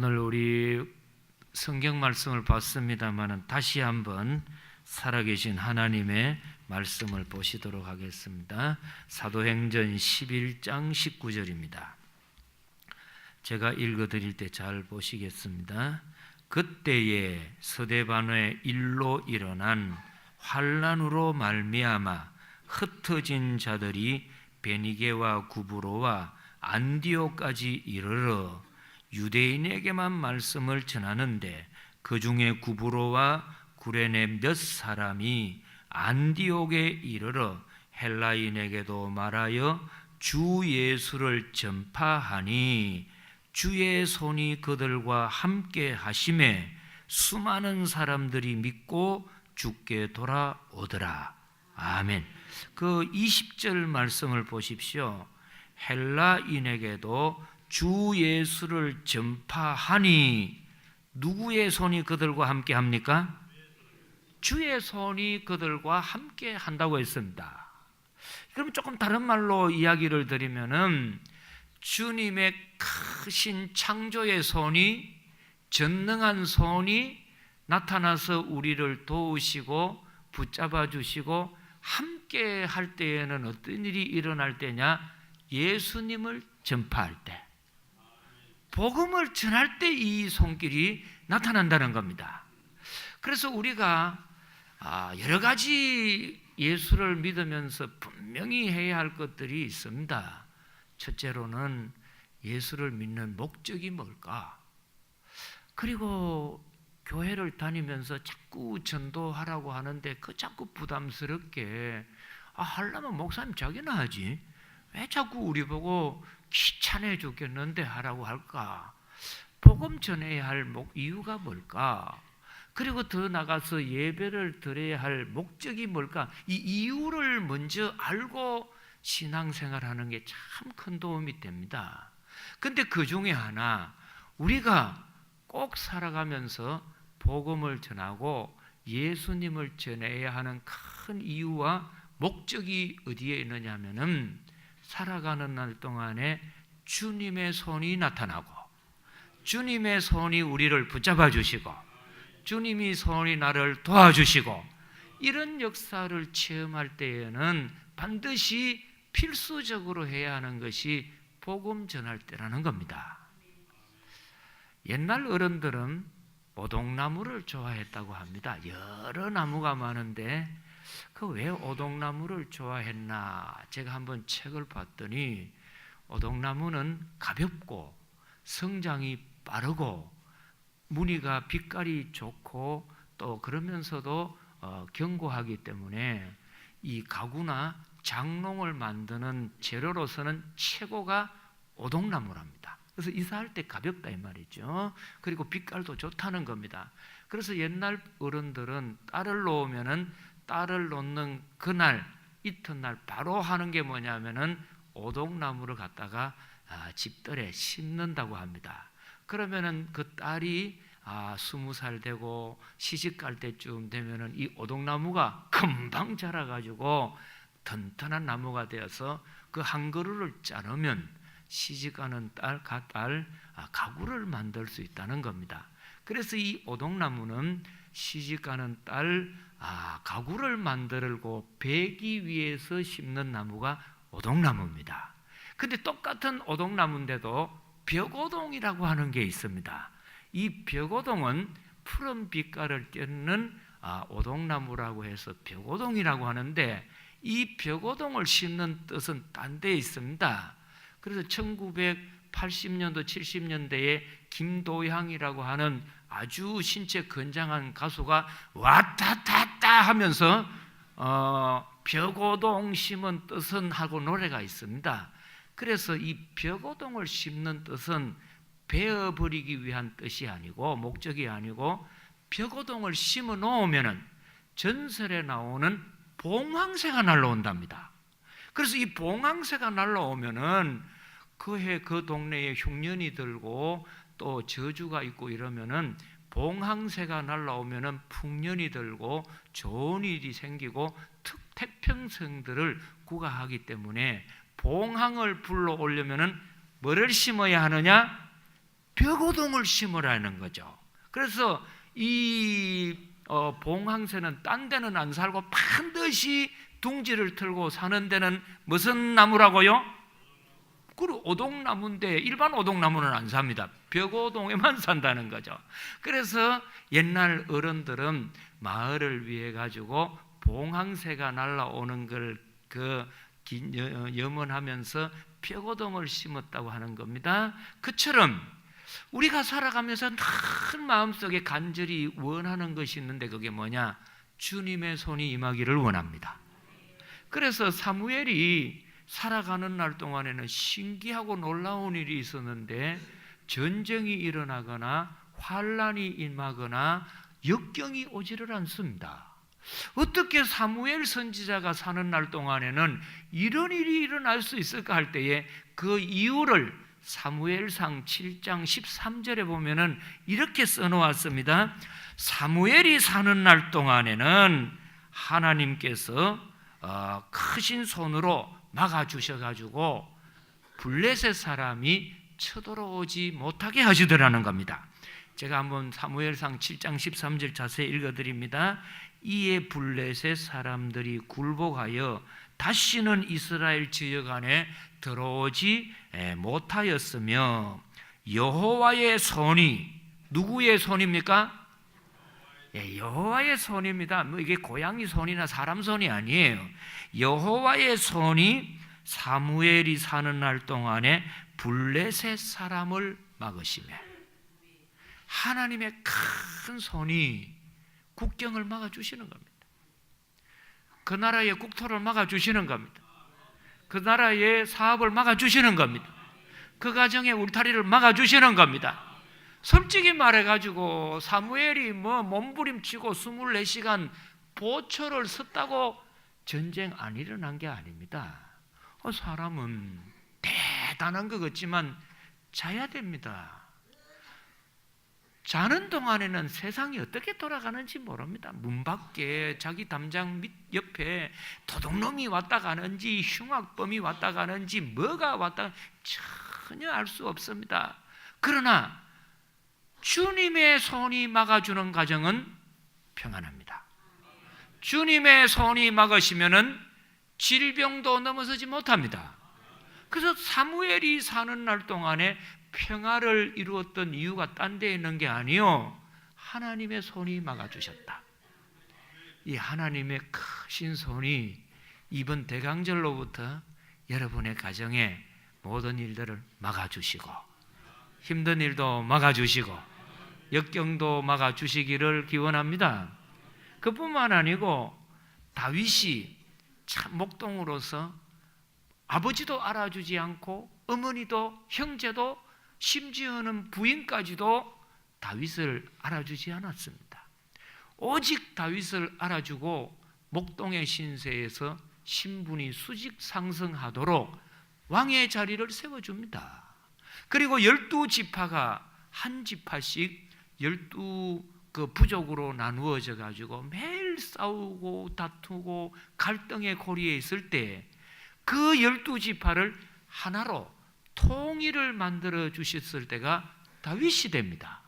오늘 우리 성경 말씀을 봤습니다만 다시 한번 살아계신 하나님의 말씀을 보시도록 하겠습니다. 사도행전 11장 19절입니다. 제가 읽어드릴 때 잘 보시겠습니다. 그때에 서대반의 일로 일어난 환난으로 말미암아 흩어진 자들이 베니게와 구브로와 안디오까지 이르러 유대인에게만 말씀을 전하는데 그 중에 구브로와 구레네 몇 사람이 안디옥에 이르러 헬라인에게도 말하여 주 예수를 전파하니 주의 손이 그들과 함께 하심에 수많은 사람들이 믿고 주께 돌아오더라. 아멘. 그 20절 말씀을 보십시오. 헬라인에게도 주 예수를 전파하니 누구의 손이 그들과 함께 합니까? 주의 손이 그들과 함께 한다고 했습니다. 그럼 조금 다른 말로 이야기를 드리면은 주님의 크신 창조의 손이, 전능한 손이 나타나서 우리를 도우시고 붙잡아 주시고 함께 할 때에는 어떤 일이 일어날 때냐? 예수님을 전파할 때, 복음을 전할 때 이 손길이 나타난다는 겁니다. 그래서 우리가 여러 가지 예수를 믿으면서 분명히 해야 할 것들이 있습니다. 첫째로는 예수를 믿는 목적이 뭘까? 그리고 교회를 다니면서 자꾸 전도하라고 하는데 그 자꾸 부담스럽게 하려면 목사님 자기나 하지 왜 자꾸 우리 보고 귀찮아 죽겠는데 하라고 할까? 복음 전해야 할 이유가 뭘까? 그리고 더 나가서 예배를 드려야 할 목적이 뭘까? 이 이유를 먼저 알고 신앙생활하는 게 참 큰 도움이 됩니다. 근데 그 중에 하나, 우리가 꼭 살아가면서 복음을 전하고 예수님을 전해야 하는 큰 이유와 목적이 어디에 있느냐 하면은 살아가는 날 동안에 주님의 손이 나타나고 주님의 손이 우리를 붙잡아 주시고 주님이 손이 나를 도와주시고 이런 역사를 체험할 때에는 반드시 필수적으로 해야 하는 것이 복음 전할 때라는 겁니다. 옛날 어른들은 오동나무를 좋아했다고 합니다. 여러 나무가 많은데 왜 오동나무를 좋아했나? 제가 한번 책을 봤더니 오동나무는 가볍고 성장이 빠르고 무늬가 빛깔이 좋고 또 그러면서도 견고하기 때문에 이 가구나 장롱을 만드는 재료로서는 최고가 오동나무랍니다. 그래서 이사할 때 가볍다 이 말이죠. 그리고 빛깔도 좋다는 겁니다. 그래서 옛날 어른들은 딸을 놓으면은 딸을 놓는 그날 이튿날 바로 하는 게 뭐냐면은 오동나무를 갖다가 집들에 심는다고 합니다. 그러면은 그 딸이 20살 되고 시집 갈 때쯤 되면은 이 오동나무가 금방 자라가지고 튼튼한 나무가 되어서 그 한 그루를 자르면 시집가는 딸, 가구를 만들 수 있다는 겁니다. 그래서 이 오동나무는 시집가는 딸, 가구를 만들고 베기 위해서 심는 나무가 오동나무입니다. 근데 똑같은 오동나무인데도 벽오동이라고 하는 게 있습니다. 이 벽오동은 푸른 빛깔을 띠는 오동나무라고 해서 벽오동이라고 하는데 이 벽오동을 심는 뜻은 딴 데 있습니다. 그래서 1980년도 70년대에 김도향이라고 하는 아주 신체 건장한 가수가 와타타타 하면서 벽오동 심은 뜻은 하고 노래가 있습니다. 그래서 이 벽오동을 심는 뜻은 베어버리기 위한 뜻이 아니고 목적이 아니고 벽오동을 심어 놓으면은 전설에 나오는 봉황새가 날라온답니다. 그래서 이 봉황새가 날라오면은 그해 그 동네에 흉년이 들고 또 저주가 있고 이러면은 봉황새가 날라오면은 풍년이 들고 좋은 일이 생기고 태평성들을 구가하기 때문에 봉황을 불러 오려면은 뭐를 심어야 하느냐? 벽오동을 심으라는 거죠. 그래서 이 봉황새는 딴 데는 안 살고 반드시 둥지를 틀고 사는 데는 무슨 나무라고요? 그리고 오동나무인데 일반 오동나무는 안 삽니다. 벽오동에만 산다는 거죠. 그래서 옛날 어른들은 마을을 위해 가지고 봉황새가 날아오는 걸 염원하면서 벽오동을 심었다고 하는 겁니다. 그처럼 우리가 살아가면서 늘 마음속에 간절히 원하는 것이 있는데 그게 뭐냐? 주님의 손이 임하기를 원합니다. 그래서 사무엘이 살아가는 날 동안에는 신기하고 놀라운 일이 있었는데 전쟁이 일어나거나 환란이 임하거나 역경이 오지를 않습니다. 어떻게 사무엘 선지자가 사는 날 동안에는 이런 일이 일어날 수 있을까 할 때에 그 이유를 사무엘상 7장 13절에 보면은 이렇게 써놓았습니다. 사무엘이 사는 날 동안에는 하나님께서 크신 손으로 막아주셔가지고 블레셋 사람이 쳐들어오지 못하게 하시더라는 겁니다. 제가 한번 사무엘상 7장 13절 자세히 읽어드립니다. 이에 블레셋 사람들이 굴복하여 다시는 이스라엘 지역 안에 들어오지 못하였으며 여호와의 손이, 누구의 손입니까? 여호와의 손입니다. 이게 고양이 손이나 사람 손이 아니에요. 여호와의 손이 사무엘이 사는 날 동안에 블레셋 사람을 막으시며, 하나님의 큰 손이 국경을 막아주시는 겁니다. 그 나라의 국토를 막아주시는 겁니다. 그 나라의 사업을 막아주시는 겁니다. 그 가정의 울타리를 막아주시는 겁니다. 솔직히 말해가지고 사무엘이 몸부림치고 24시간 보초를 섰다고 전쟁 안 일어난 게 아닙니다. 사람은 대단한 것 같지만 자야 됩니다. 자는 동안에는 세상이 어떻게 돌아가는지 모릅니다. 문 밖에 자기 담장 밑 옆에 도둑놈이 왔다 가는지 흉악범이 왔다 가는지 뭐가 왔다 전혀 알 수 없습니다. 그러나 주님의 손이 막아주는 가정은 평안합니다. 주님의 손이 막으시면은 질병도 넘어서지 못합니다. 그래서 사무엘이 사는 날 동안에 평화를 이루었던 이유가 딴 데 있는 게 아니요, 하나님의 손이 막아주셨다. 이 하나님의 크신 손이 이번 대강절로부터 여러분의 가정에 모든 일들을 막아주시고 힘든 일도 막아주시고 역경도 막아주시기를 기원합니다. 그뿐만 아니고 다윗이 참 목동으로서 아버지도 알아주지 않고 어머니도 형제도 심지어는 부인까지도 다윗을 알아주지 않았습니다. 오직 다윗을 알아주고 목동의 신세에서 신분이 수직 상승하도록 왕의 자리를 세워줍니다. 그리고 12지파가 한 지파씩 12그 부족으로 나누어져 가지고 매일 싸우고 다투고 갈등의 고리에 있을 때 그 12지파를 하나로 통일을 만들어 주셨을 때가 다윗이 됩니다.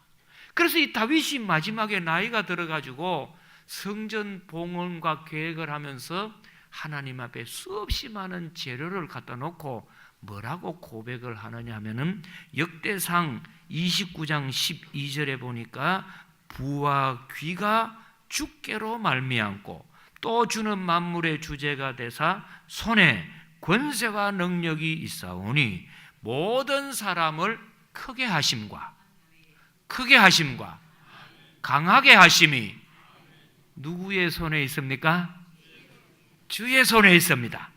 그래서 이 다윗이 마지막에 나이가 들어가지고 성전 봉헌과 계획을 하면서 하나님 앞에 수없이 많은 재료를 갖다 놓고 뭐라고 고백을 하느냐 하면은 역대상 29장 12절에 보니까 부와 귀가 주께로 말미암고 또 주는 만물의 주제가 되사 손에 권세와 능력이 있사오니 모든 사람을 크게 하심과 강하게 하심이 누구의 손에 있습니까? 주의 손에 있습니다.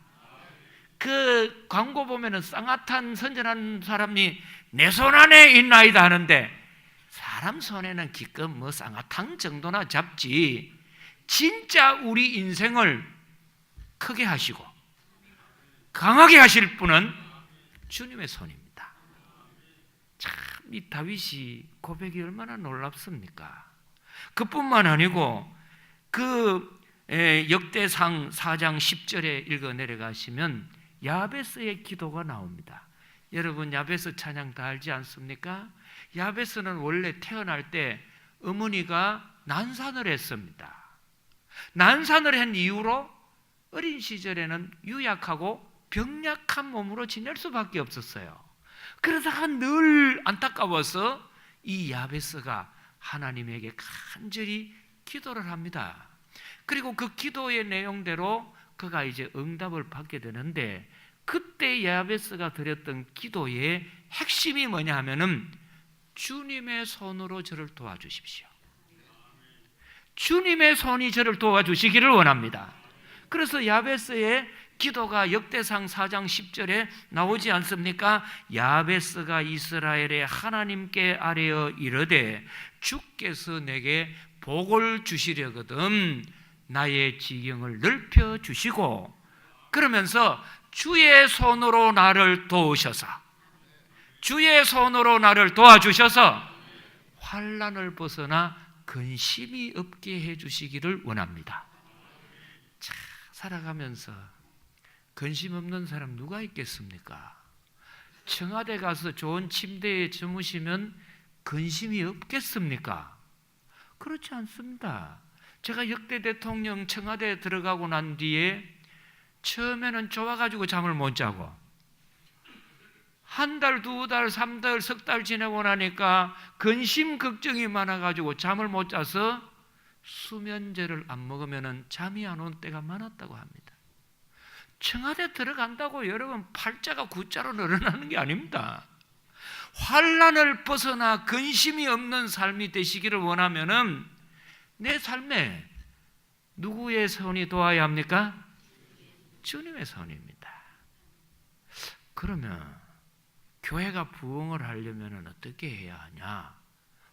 그 광고 보면은 쌍화탄 선전하는 사람이 내 손 안에 있나이다 하는데 사람 손에는 기껏 쌍화탕 정도나 잡지 진짜 우리 인생을 크게 하시고 강하게 하실 분은 주님의 손입니다. 참 이 다윗이 고백이 얼마나 놀랍습니까? 그뿐만 아니고 그 역대상 4장 10절에 읽어 내려가시면 야베스의 기도가 나옵니다. 여러분 야베스 찬양 다 알지 않습니까? 야베스는 원래 태어날 때 어머니가 난산을 했습니다. 난산을 한 이후로 어린 시절에는 유약하고 병약한 몸으로 지낼 수밖에 없었어요. 그러다가 늘 안타까워서 이 야베스가 하나님에게 간절히 기도를 합니다. 그리고 그 기도의 내용대로 그가 이제 응답을 받게 되는데, 그때 야베스가 드렸던 기도의 핵심이 뭐냐 하면은 주님의 손으로 저를 도와주십시오. 주님의 손이 저를 도와주시기를 원합니다. 그래서 야베스의 기도가 역대상 4장 10절에 나오지 않습니까? 야베스가 이스라엘의 하나님께 아뢰어 이르되 주께서 내게 복을 주시려거든 나의 지경을 넓혀 주시고, 그러면서 주의 손으로 나를 도우셔서, 주의 손으로 나를 도와주셔서 환난을 벗어나 근심이 없게 해주시기를 원합니다. 자, 살아가면서 근심 없는 사람 누가 있겠습니까? 청와대 가서 좋은 침대에 주무시면 근심이 없겠습니까? 그렇지 않습니다. 제가 역대 대통령 청와대에 들어가고 난 뒤에 처음에는 좋아가지고 잠을 못 자고, 한 달, 두 달, 3달, 석 달 지내고 나니까 근심 걱정이 많아가지고 잠을 못 자서 수면제를 안 먹으면 잠이 안 온 때가 많았다고 합니다. 청와대 들어간다고 여러분 팔자가 구자로 늘어나는 게 아닙니다. 환난을 벗어나 근심이 없는 삶이 되시기를 원하면은 내 삶에 누구의 손이 도와야 합니까? 주님의 손입니다. 그러면 교회가 부흥을 하려면 어떻게 해야 하냐?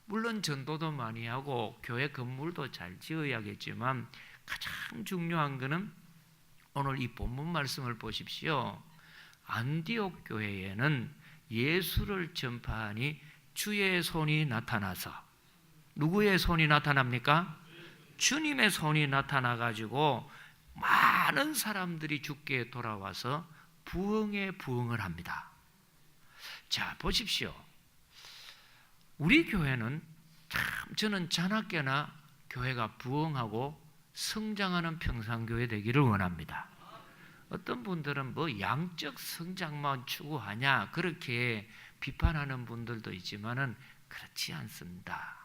물론 전도도 많이 하고 교회 건물도 잘 지어야겠지만 가장 중요한 것은 오늘 이 본문 말씀을 보십시오. 안디옥 교회에는 예수를 전파하니 주의 손이 나타나서, 누구의 손이 나타납니까? 주님의 손이 나타나가지고 많은 사람들이 주께 돌아와서 부흥을 합니다. 자, 보십시오. 우리 교회는 참, 저는 자나깨나 교회가 부흥하고 성장하는 평산교회 되기를 원합니다. 어떤 분들은 뭐 양적 성장만 추구하냐 그렇게 비판하는 분들도 있지만은 그렇지 않습니다.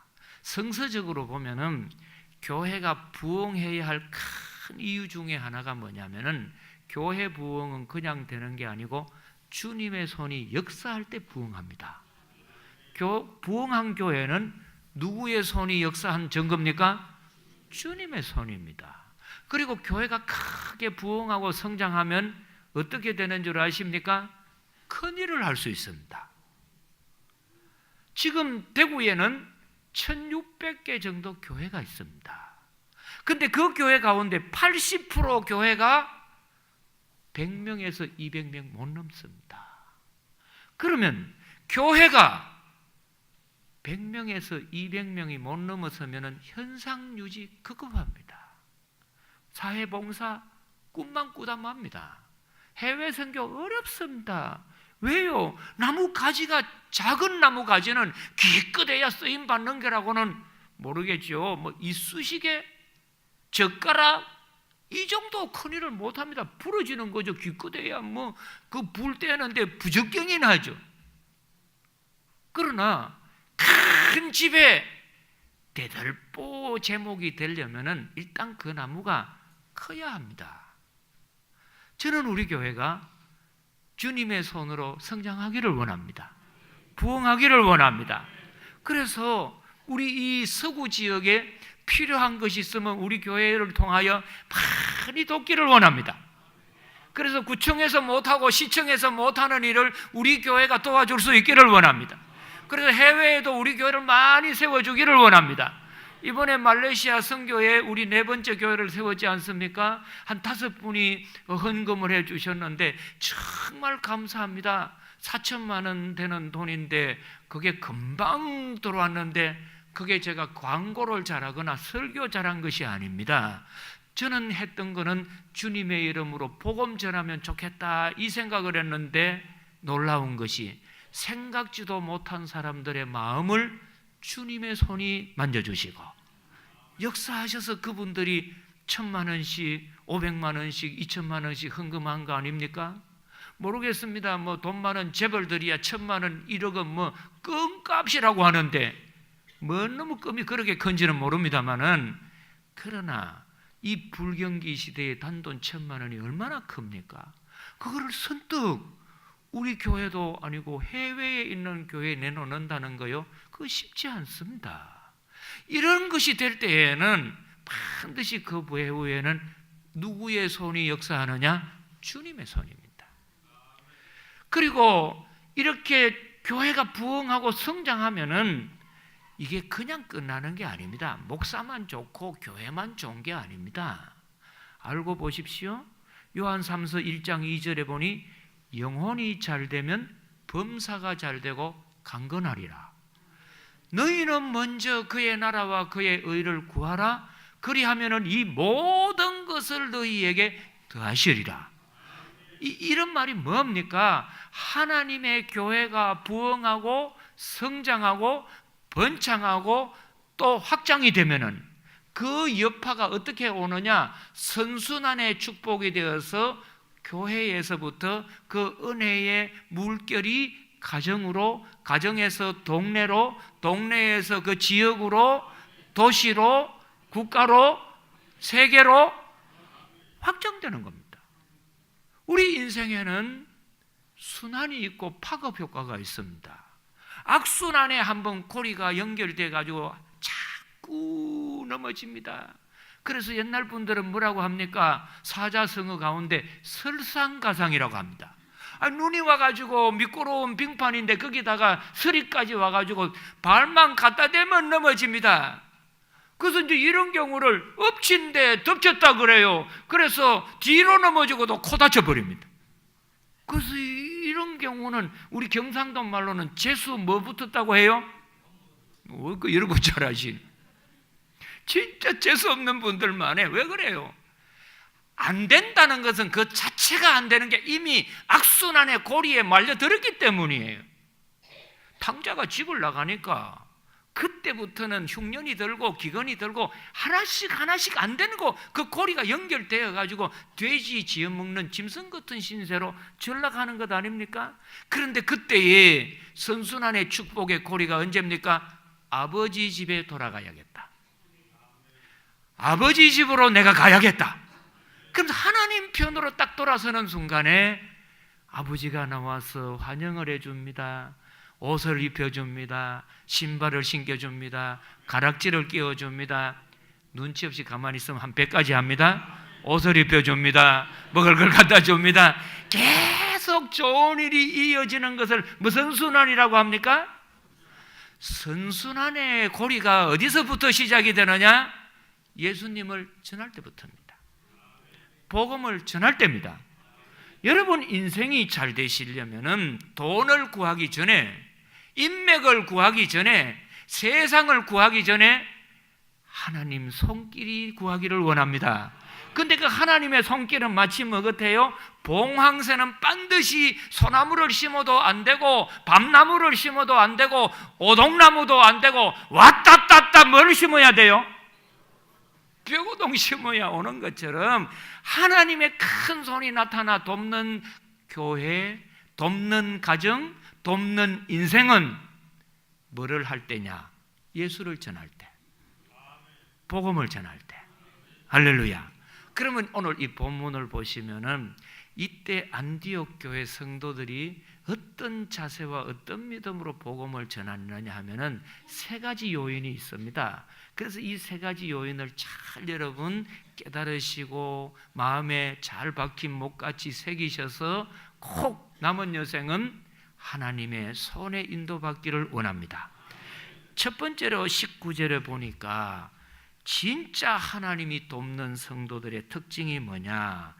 성서적으로 보면은 교회가 부흥해야 할 큰 이유 중에 하나가 뭐냐면은 교회 부흥은 그냥 되는 게 아니고 주님의 손이 역사할 때 부흥합니다. 부흥한 교회는 누구의 손이 역사한 증거입니까? 주님의 손입니다. 그리고 교회가 크게 부흥하고 성장하면 어떻게 되는 줄 아십니까? 큰일을 할 수 있습니다. 지금 대구에는 1600개 정도 교회가 있습니다. 근데 그 교회 가운데 80% 교회가 100명에서 200명 못 넘습니다. 그러면 교회가 100명에서 200명이 못 넘어서면 현상 유지 급급합니다. 사회봉사 꿈만 꾸다 맙니다. 해외 선교 어렵습니다. 왜요? 나무 가지가, 작은 나무 가지는 기껏해야 쓰임 받는 게라고는 모르겠죠. 뭐 이쑤시개, 젓가락 이 정도 큰일을 못합니다. 부러지는 거죠. 기껏해야 뭐 그 불 떼는데 부적경이 나죠. 그러나 큰 집에 대들보 제목이 되려면은 일단 그 나무가 커야 합니다. 저는 우리 교회가 주님의 손으로 성장하기를 원합니다. 부흥하기를 원합니다. 그래서 우리 이 서구 지역에 필요한 것이 있으면 우리 교회를 통하여 많이 돕기를 원합니다. 그래서 구청에서 못하고 시청에서 못하는 일을 우리 교회가 도와줄 수 있기를 원합니다. 그래서 해외에도 우리 교회를 많이 세워주기를 원합니다. 이번에 말레이시아 선교에 우리 4번째 교회를 세웠지 않습니까? 한 5분이 헌금을 해 주셨는데 정말 감사합니다. 4천만 원 되는 돈인데 그게 금방 들어왔는데 그게 제가 광고를 잘하거나 설교 잘한 것이 아닙니다. 저는 했던 거는 주님의 이름으로 복음 전하면 좋겠다 이 생각을 했는데 놀라운 것이 생각지도 못한 사람들의 마음을 주님의 손이 만져주시고 역사하셔서 그분들이 1,000만 원씩, 500만 원씩, 2,000만 원씩 헌금한 거 아닙니까? 모르겠습니다. 뭐 돈 많은 재벌들이야 1,000만 원, 1억 원 뭐 껌값이라고 하는데 뭐 너무 껌이 그렇게 큰지는 모릅니다만은, 그러나 이 불경기 시대의 단돈 1,000만 원이 얼마나 큽니까? 그거를 선뜻 우리 교회도 아니고 해외에 있는 교회에 내놓는다는 거요, 그거 쉽지 않습니다. 이런 것이 될 때에는 반드시 그 배후에는 누구의 손이 역사하느냐? 주님의 손입니다. 그리고 이렇게 교회가 부흥하고 성장하면은 이게 그냥 끝나는 게 아닙니다. 목사만 좋고 교회만 좋은 게 아닙니다. 알고 보십시오. 요한 3서 1장 2절에 보니 영혼이 잘 되면 범사가 잘 되고 강건하리라. 너희는 먼저 그의 나라와 그의 의를 구하라. 그리하면은 이 모든 것을 너희에게 더하시리라. 이런 말이 뭡니까? 하나님의 교회가 부흥하고 성장하고 번창하고 또 확장이 되면은 그 여파가 어떻게 오느냐? 선순환의 축복이 되어서 교회에서부터 그 은혜의 물결이 가정으로, 가정에서 동네로, 동네에서 그 지역으로, 도시로, 국가로, 세계로 확장되는 겁니다. 우리 인생에는 순환이 있고 파급 효과가 있습니다. 악순환에 한번 고리가 연결돼 가지고 자꾸 넘어집니다. 그래서 옛날 분들은 뭐라고 합니까? 사자성어 가운데 설상가상이라고 합니다. 눈이 와가지고 미끄러운 빙판인데 거기다가 서리까지 와가지고 발만 갖다 대면 넘어집니다. 그래서 이제 이런 경우를 엎친 데 덮쳤다 그래요. 그래서 뒤로 넘어지고도 코 다쳐버립니다. 그래서 이런 경우는 우리 경상도 말로는 재수 뭐 붙었다고 해요? 여러분 잘 아시네. 진짜 재수 없는 분들만 해. 왜 그래요? 안 된다는 것은 그 자체가 안 되는 게 이미 악순환의 고리에 말려들었기 때문이에요. 탕자가 집을 나가니까 그때부터는 흉년이 들고 기근이 들고 하나씩 안 되는 거, 그 고리가 연결되어 가지고 돼지 지어먹는 짐승 같은 신세로 전락하는 것 아닙니까? 그런데 그때의 선순환의 축복의 고리가 언제입니까? 아버지 집에 돌아가야겠다. 아버지 집으로 내가 가야겠다. 그럼 하나님 편으로 딱 돌아서는 순간에 아버지가 나와서 환영을 해줍니다. 옷을 입혀줍니다. 신발을 신겨줍니다. 가락지를 끼워줍니다. 눈치 없이 가만히 있으면 한 100가지 합니다. 옷을 입혀줍니다. 먹을 걸 갖다 줍니다. 계속 좋은 일이 이어지는 것을 무슨 순환이라고 합니까? 선순환의 고리가 어디서부터 시작이 되느냐? 예수님을 전할 때부터입니다. 복음을 전할 때입니다. 여러분 인생이 잘 되시려면은 돈을 구하기 전에, 인맥을 구하기 전에, 세상을 구하기 전에 하나님 손길이 구하기를 원합니다. 근데 그 하나님의 손길은 마치 뭐 같아요? 봉황새는 반드시 소나무를 심어도 안 되고 밤나무를 심어도 안 되고 오동나무도 안 되고 왔다 땄다 뭘 심어야 돼요? 벽오동 심어야 오는 것처럼 하나님의 큰 손이 나타나 돕는 교회, 돕는 가정, 돕는 인생은 뭐를 할 때냐? 예수를 전할 때, 복음을 전할 때. 할렐루야. 그러면 오늘 이 본문을 보시면은 이때 안디옥 교회 성도들이 어떤 자세와 어떤 믿음으로 복음을 전하느냐 하면은 세 가지 요인이 있습니다. 그래서 이 세 가지 요인을 잘 여러분 깨달으시고 마음에 잘 박힌 목같이 새기셔서 꼭 남은 여생은 하나님의 손에 인도받기를 원합니다. 첫 번째로 19절에 보니까 진짜 하나님이 돕는 성도들의 특징이 뭐냐?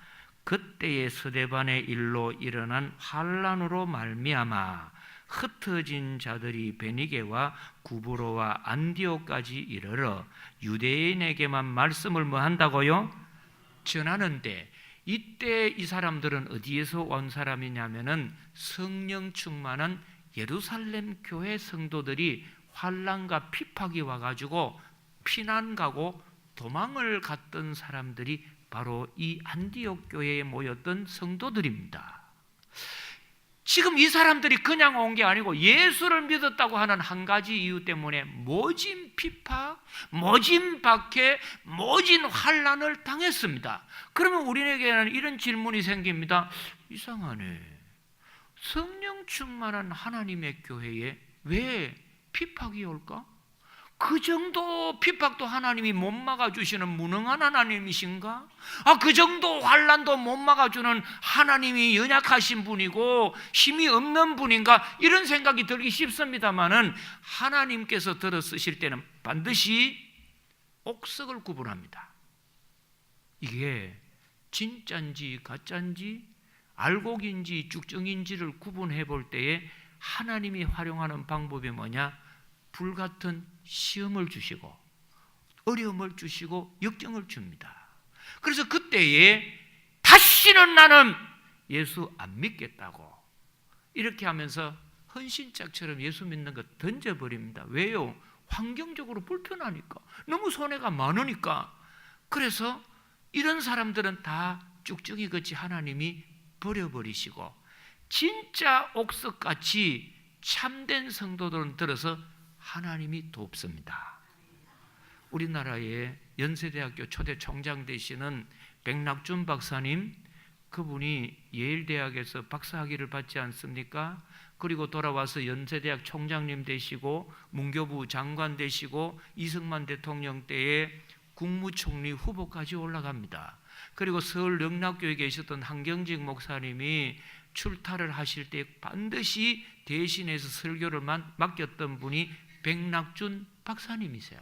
그때의 스데반의 일로 일어난 환난으로 말미암아 흩어진 자들이 베니게와 구브로와 안디옥까지 이르러 유대인에게만 말씀을 뭐 한다고요? 전하는데 이때 이 사람들은 어디에서 온 사람이냐면은 성령 충만한 예루살렘 교회 성도들이 환난과 핍박이 와가지고 피난 가고 도망을 갔던 사람들이 바로 이 안디옥 교회에 모였던 성도들입니다. 지금 이 사람들이 그냥 온 게 아니고 예수를 믿었다고 하는 한 가지 이유 때문에 모진 핍박, 모진 박해, 모진 환난을 당했습니다. 그러면 우리에게는 이런 질문이 생깁니다. 이상하네. 성령 충만한 하나님의 교회에 왜 핍박이 올까? 그 정도 핍박도 하나님이 못 막아주시는 무능한 하나님이신가? 그 정도 환난도 못 막아주는 하나님이 연약하신 분이고 힘이 없는 분인가? 이런 생각이 들기 쉽습니다만은 하나님께서 들어 쓰실 때는 반드시 옥석을 구분합니다. 이게 진짜인지 가짜인지 알곡인지 쭉정인지를 구분해 볼 때에 하나님이 활용하는 방법이 뭐냐? 불같은 시험을 주시고 어려움을 주시고 역경을 줍니다. 그래서 그때에 다시는 나는 예수 안 믿겠다고 이렇게 하면서 헌신짝처럼 예수 믿는 거 던져버립니다. 왜요? 환경적으로 불편하니까, 너무 손해가 많으니까. 그래서 이런 사람들은 다 쭉쭉이 같이 하나님이 버려버리시고 진짜 옥석같이 참된 성도들은 들어서 하나님이 돕습니다. 우리나라의 연세대학교 초대 총장 되시는 백낙준 박사님, 그분이 예일대학에서 박사학위를 받지 않습니까? 그리고 돌아와서 연세대학 총장님 되시고 문교부 장관 되시고 이승만 대통령 때에 국무총리 후보까지 올라갑니다. 그리고 서울 영락교에 계셨던 한경직 목사님이 출타를 하실 때 반드시 대신해서 설교를 맡겼던 분이 백낙준 박사님이세요.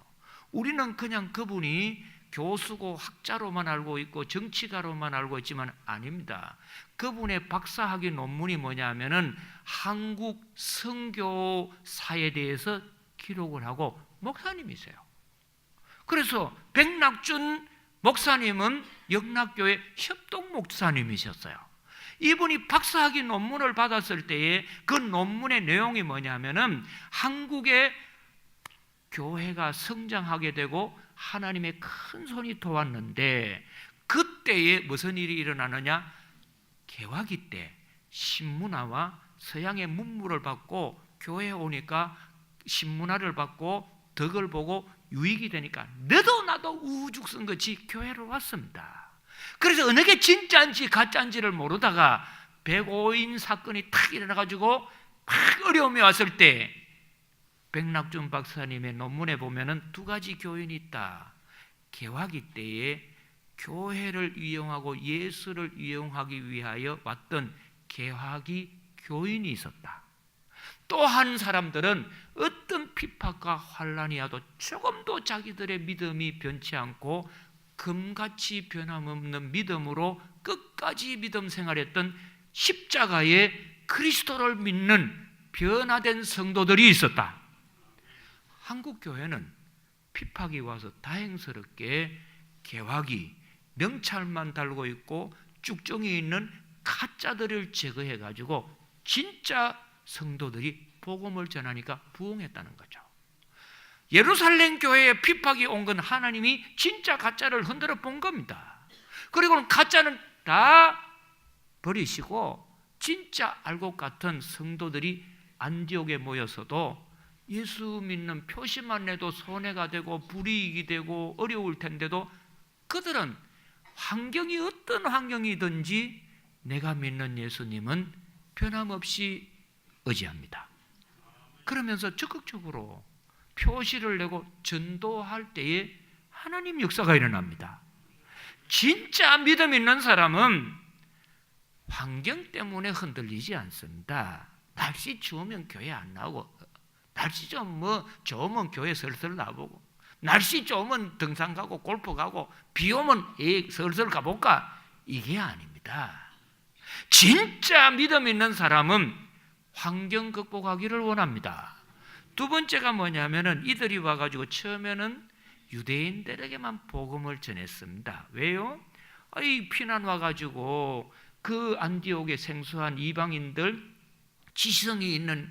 우리는 그냥 그분이 교수고 학자로만 알고 있고 정치가로만 알고 있지만 아닙니다. 그분의 박사학위 논문이 뭐냐면은 한국 선교사에 대해서 기록을 하고 목사님이세요. 그래서 백낙준 목사님은 영락교회 협동 목사님이셨어요. 이분이 박사학위 논문을 받았을 때에 그 논문의 내용이 뭐냐면은 한국의 교회가 성장하게 되고 하나님의 큰 손이 도왔는데 그때에 무슨 일이 일어나느냐? 개화기 때 신문화와 서양의 문물을 받고 교회에 오니까 신문화를 받고 덕을 보고 유익이 되니까 너도 나도 우죽순같이 교회로 왔습니다. 그래서 어느 게 진짜인지 가짜인지를 모르다가 105인 사건이 탁 일어나가지고 막 어려움이 왔을 때 백낙준 박사님의 논문에 보면은 두 가지 교인이 있다. 개화기 때에 교회를 이용하고 예수를 이용하기 위하여 왔던 개화기 교인이 있었다. 또 한 사람들은 어떤 핍박과 환난이 와도 조금도 자기들의 믿음이 변치 않고 금같이 변함없는 믿음으로 끝까지 믿음 생활했던 십자가의 그리스도를 믿는 변화된 성도들이 있었다. 한국 교회는 핍박이 와서 다행스럽게 개화기, 명찰만 달고 있고 쭉정이 있는 가짜들을 제거해가지고 진짜 성도들이 복음을 전하니까 부흥했다는 거죠. 예루살렘 교회에 핍박이 온 건 하나님이 진짜 가짜를 흔들어 본 겁니다. 그리고는 가짜는 다 버리시고 진짜 알곡 같은 성도들이 안디옥에 모여서도 예수 믿는 표시만 내도 손해가 되고 불이익이 되고 어려울 텐데도 그들은 환경이 어떤 환경이든지 내가 믿는 예수님은 변함없이 의지합니다. 그러면서 적극적으로 표시를 내고 전도할 때에 하나님 역사가 일어납니다. 진짜 믿음 있는 사람은 환경 때문에 흔들리지 않습니다. 날씨 추우면 교회 안 나오고, 날씨 좀 좋으면 교회 슬슬 나보고, 날씨 좋으면 등산 가고 골프 가고, 비 오면 슬슬 가볼까? 이게 아닙니다. 진짜 믿음 있는 사람은 환경 극복하기를 원합니다. 두 번째가 뭐냐면은 이들이 와가지고 처음에는 유대인들에게만 복음을 전했습니다. 왜요? 이 피난 와가지고 그 안디옥에 생소한 이방인들, 지성이 있는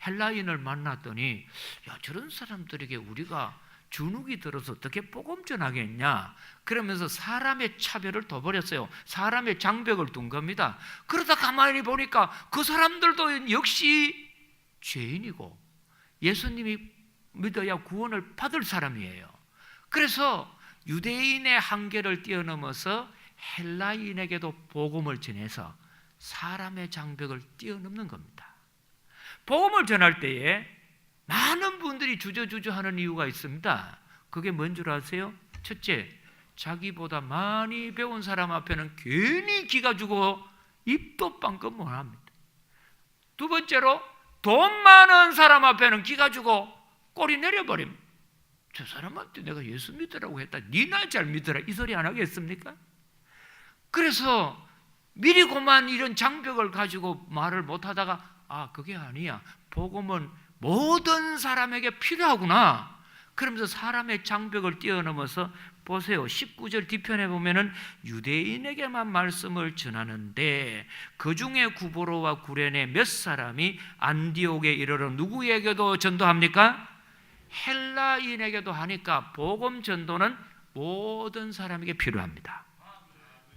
헬라인을 만났더니, 야, 저런 사람들에게 우리가 주눅이 들어서 어떻게 복음 전하겠냐, 그러면서 사람의 차별을 둬버렸어요. 사람의 장벽을 둔 겁니다. 그러다 가만히 보니까 그 사람들도 역시 죄인이고 예수님이 믿어야 구원을 받을 사람이에요. 그래서 유대인의 한계를 뛰어넘어서 헬라인에게도 복음을 전해서 사람의 장벽을 뛰어넘는 겁니다. 복음을 전할 때에 많은 분들이 주저주저하는 이유가 있습니다. 그게 뭔 줄 아세요? 첫째, 자기보다 많이 배운 사람 앞에는 괜히 기가 죽어 입도 빵긋 못합니다. 두 번째로, 돈 많은 사람 앞에는 기가 죽어 꼬리 내려버립니다. 저 사람한테 내가 예수 믿으라고 했다, 니나 잘 믿으라, 이 소리 안 하겠습니까? 그래서 미리 고만 이런 장벽을 가지고 말을 못하다가, 그게 아니야, 복음은 모든 사람에게 필요하구나, 그러면서 사람의 장벽을 뛰어넘어서, 보세요, 19절 뒤편에 보면은 유대인에게만 말씀을 전하는데 그 중에 구보로와 구레네 몇 사람이 안디옥에 이르러 누구에게도 전도합니까? 헬라인에게도 하니까 복음 전도는 모든 사람에게 필요합니다.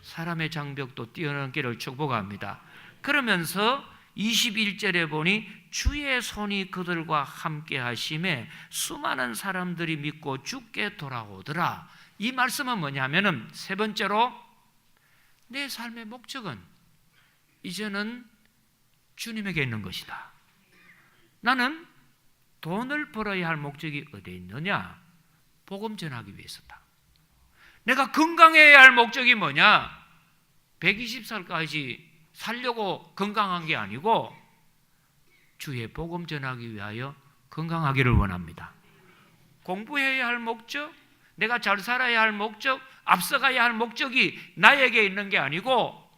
사람의 장벽도 뛰어넘기를 축복합니다. 그러면서 21절에 보니 주의 손이 그들과 함께 하심에 수많은 사람들이 믿고 주께 돌아오더라. 이 말씀은 뭐냐면은, 세 번째로, 내 삶의 목적은 이제는 주님에게 있는 것이다. 나는 돈을 벌어야 할 목적이 어디에 있느냐? 복음 전하기 위해서다. 내가 건강해야 할 목적이 뭐냐? 120살까지 살려고 건강한 게 아니고 주의 복음 전하기 위하여 건강하기를 원합니다. 공부해야 할 목적, 내가 잘 살아야 할 목적, 앞서가야 할 목적이 나에게 있는 게 아니고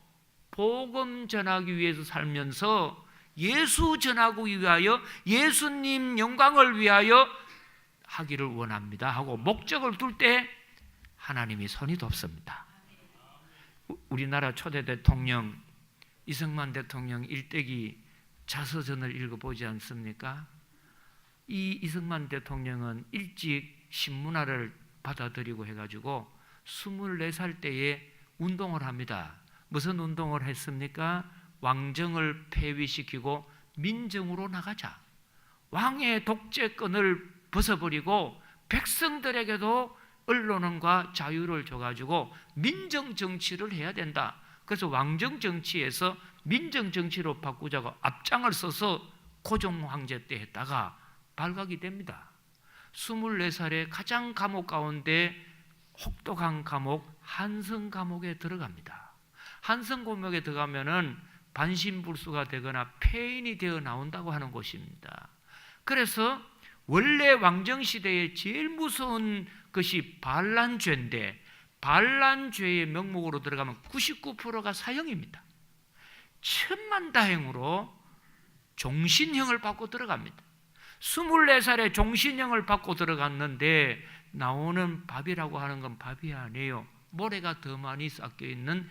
복음 전하기 위해서 살면서 예수 전하기 위하여, 예수님 영광을 위하여 하기를 원합니다 하고 목적을 둘 때 하나님이 손이 덥습니다. 우리나라 초대 대통령 이승만 대통령 일대기 자서전을 읽어보지 않습니까? 이 이승만 대통령은 일찍 신문화를 받아들이고 해가지고 24살 때에 운동을 합니다. 무슨 운동을 했습니까? 왕정을 폐위시키고 민정으로 나가자, 왕의 독재권을 벗어버리고 백성들에게도 언론과 자유를 줘가지고 민정정치를 해야 된다. 그래서 왕정정치에서 민정정치로 바꾸자고 앞장을 서서 고종황제 때 했다가 발각이 됩니다. 24살에 가장 감옥 가운데 혹독한 감옥 한성 감옥에 들어갑니다. 한성 감옥에 들어가면은 반신불수가 되거나 폐인이 되어 나온다고 하는 곳입니다. 그래서 원래 왕정시대에 제일 무서운 것이 반란죄인데, 반란죄의 명목으로 들어가면 99%가 사형입니다. 천만다행으로 종신형을 받고 들어갑니다. 24살에 종신형을 받고 들어갔는데 나오는 밥이라고 하는 건 밥이 아니에요. 모래가 더 많이 섞여 있는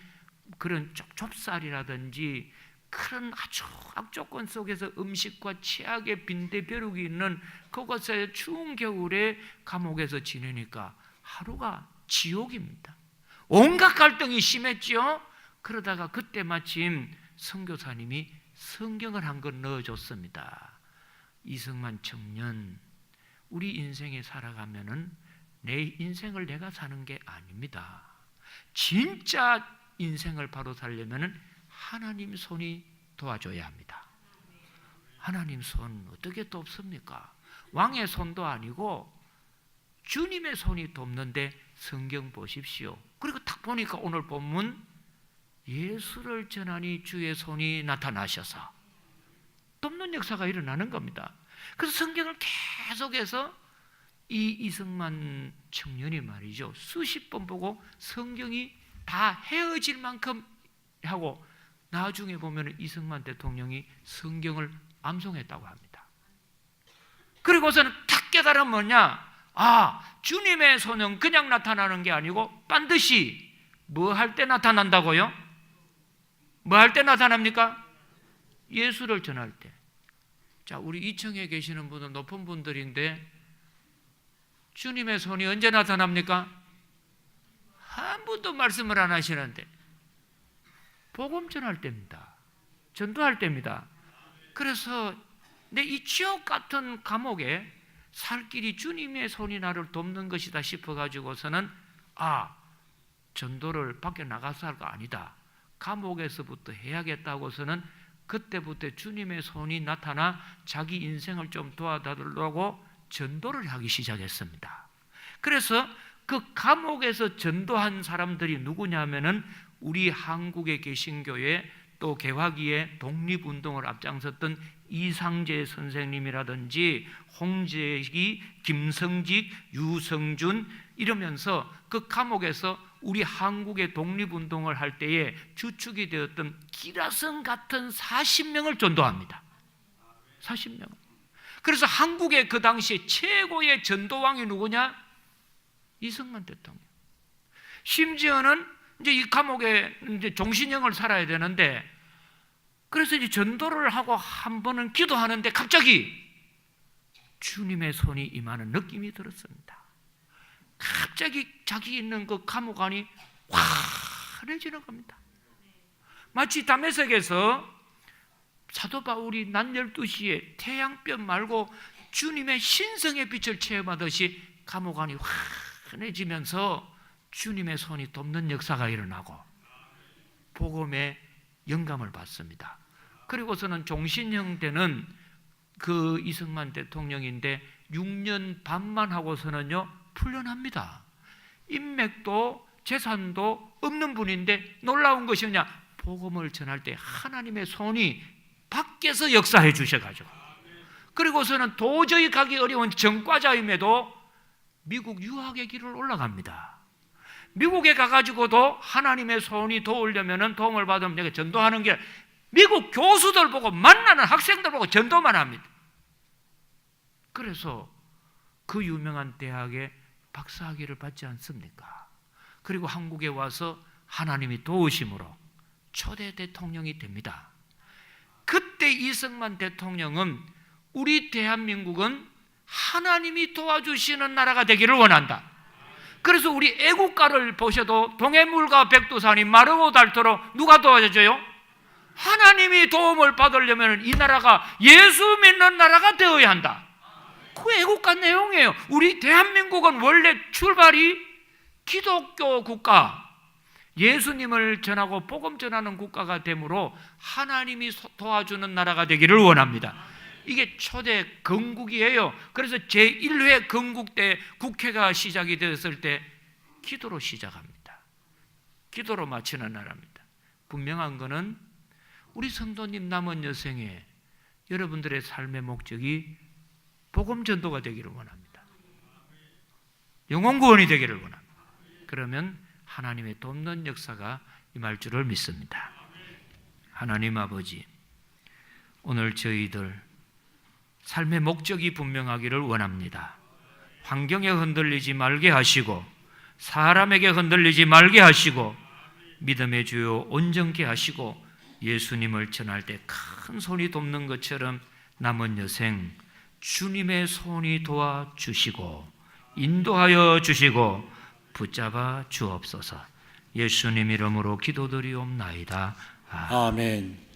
그런 좁쌀이라든지 그런 아주 악조건 속에서 음식과 치약의 빈대벼룩이 있는 그곳에 추운 겨울에 감옥에서 지내니까 하루가 지옥입니다. 온갖 갈등이 심했죠. 그러다가 그때 마침 선교사님이 성경을 한 권 넣어줬습니다. 이승만 청년, 우리 인생에 살아가면은 내 인생을 내가 사는 게 아닙니다. 진짜 인생을 바로 살려면은 하나님 손이 도와줘야 합니다. 하나님 손 어떻게 돕습니까? 왕의 손도 아니고 주님의 손이 돕는데 성경 보십시오. 그리고 딱 보니까 오늘 본문 예수를 전하니 주의 손이 나타나셔서 돕는 역사가 일어나는 겁니다. 그래서 성경을 계속해서 이 이승만 청년이 말이죠, 수십 번 보고 성경이 다 헤어질 만큼 하고 나중에 보면 이승만 대통령이 성경을 암송했다고 합니다. 그리고서는 탁 깨달은 뭐냐? 주님의 손은 그냥 나타나는 게 아니고 반드시 뭐 할 때 나타난다고요? 뭐 할 때 나타납니까? 예수를 전할 때. 자, 우리 2층에 계시는 분은 높은 분들인데 주님의 손이 언제 나타납니까? 한 분도 말씀을 안 하시는데 복음 전할 때입니다. 전도할 때입니다. 그래서 내 이 지옥 같은 감옥에 살 길이 주님의 손이 나를 돕는 것이다 싶어가지고서는 전도를 밖에 나가서 할 거 아니다. 감옥에서부터 해야겠다고서는 그때부터 주님의 손이 나타나 자기 인생을 좀 도와달라고 전도를 하기 시작했습니다. 그래서 그 감옥에서 전도한 사람들이 누구냐면은 우리 한국에 계신 교회 또 개화기에 독립운동을 앞장섰던 이상재 선생님이라든지 홍재기, 김성직, 유성준 이러면서 그 감옥에서 우리 한국의 독립운동을 할 때에 주축이 되었던 기라성 같은 40명을 전도합니다. 40명을. 그래서 한국의 그 당시에 최고의 전도왕이 누구냐? 이승만 대통령. 심지어는 이제 이 감옥에 이제 종신형을 살아야 되는데 그래서 이제 전도를 하고 한 번은 기도하는데 갑자기 주님의 손이 임하는 느낌이 들었습니다. 갑자기 자기 있는 그 감옥 안이 환해지는 겁니다. 마치 다메섹에서 사도 바울이 낮 12시에 태양볕 말고 주님의 신성의 빛을 체험하듯이 감옥 안이 환해지면서 주님의 손이 돕는 역사가 일어나고 복음의 영감을 받습니다. 그리고서는 종신형 되는 그 이승만 대통령인데 6년 반만 하고서는요 풀려납니다. 인맥도 재산도 없는 분인데 놀라운 것이 뭐냐? 복음을 전할 때 하나님의 손이 밖에서 역사해 주셔가지고 그리고서는 도저히 가기 어려운 전과자임에도 미국 유학의 길을 올라갑니다. 미국에 가가지고도 하나님의 손이 도우려면 도움을 받으면 내가 전도하는 게 미국 교수들 보고 만나는 학생들 보고 전도만 합니다. 그래서 그 유명한 대학에 박사학위를 받지 않습니까? 그리고 한국에 와서 하나님이 도우심으로 초대 대통령이 됩니다. 그때 이승만 대통령은 우리 대한민국은 하나님이 도와주시는 나라가 되기를 원한다. 그래서 우리 애국가를 보셔도 동해물과 백두산이 마르고 닳도록 누가 도와줘요? 하나님이 도움을 받으려면 이 나라가 예수 믿는 나라가 되어야 한다. 그 애국가 내용이에요. 우리 대한민국은 원래 출발이 기독교 국가, 예수님을 전하고 복음 전하는 국가가 되므로 하나님이 도와주는 나라가 되기를 원합니다. 이게 초대 건국이에요. 그래서 제1회 건국 때 국회가 시작이 되었을 때 기도로 시작합니다. 기도로 마치는 나라입니다. 분명한 것은 우리 성도님 남은 여생에 여러분들의 삶의 목적이 복음 전도가 되기를 원합니다. 영혼 구원이 되기를 원합니다. 그러면 하나님의 돕는 역사가 임할 줄을 믿습니다. 하나님 아버지, 오늘 저희들 삶의 목적이 분명하기를 원합니다. 환경에 흔들리지 말게 하시고 사람에게 흔들리지 말게 하시고 믿음의 주요 온전케 하시고 예수님을 전할 때 큰 손이 돕는 것처럼 남은 여생 주님의 손이 도와주시고 인도하여 주시고 붙잡아 주옵소서. 예수님 이름으로 기도드리옵나이다. 아멘.